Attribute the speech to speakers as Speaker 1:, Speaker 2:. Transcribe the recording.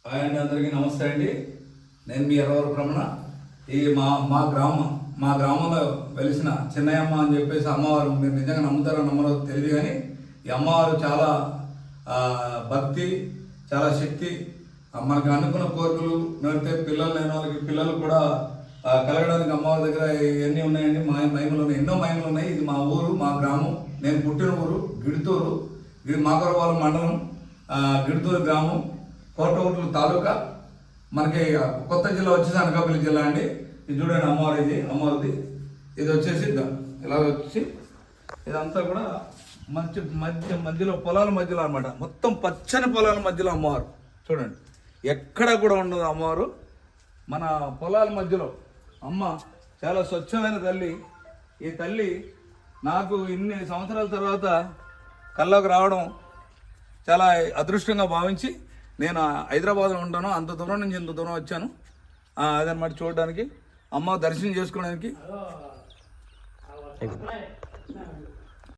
Speaker 1: Hi అండి, అందరికీ నమస్తే అండి. నేను మీ ఎర్రవరం రమణ. ఈ మా గ్రామంలో వెలిసిన చిన్నయమ్మ అని చెప్పేసి అమ్మవారు, మీరు నిజంగా నమ్ముతారో నమ్మరో తెలియదు కానీ ఈ అమ్మవారు చాలా భక్తి, చాలా శక్తి. మనకు అనుకున్న కోరికలు నడితే పిల్లలు లేని వాళ్ళకి పిల్లలు కూడా కలగడానికి అమ్మవారి దగ్గర ఎన్ని ఉన్నాయండి, మహిమలు ఉన్నాయి, ఎన్నో మహిమలు ఉన్నాయి. ఇది మా ఊరు, మా గ్రామం. నేను పుట్టిన ఊరు గిడుతూరు, ఇది మాకరవాళ్ళ మండలం, గిడుతూరు గ్రామం, కోటగుంట్ల తాలూకా. మనకి కొత్త జిల్లా వచ్చేసి అనకాపల్లి జిల్లా అండి. ఇది చూడండి అమ్మవారి, ఇది అమ్మవారిది. ఇది వచ్చేసి ఇలా వచ్చి ఇదంతా కూడా మధ్యలో పొలాల మధ్యలో అనమాట. మొత్తం పచ్చని పొలాల మధ్యలో అమ్మవారు చూడండి. ఎక్కడ కూడా ఉండదు అమ్మవారు, మన పొలాల మధ్యలో అమ్మ. చాలా స్వచ్ఛమైన తల్లి. ఈ తల్లి నాకు ఇన్ని సంవత్సరాల తర్వాత కల్లోకి రావడం చాలా అదృష్టంగా భావించి నేను హైదరాబాద్లో ఉంటాను. అంత దూరం నుంచి ఇంత దూరం వచ్చాను అదనమాట చూడడానికి, అమ్మ దర్శనం చేసుకోవడానికి.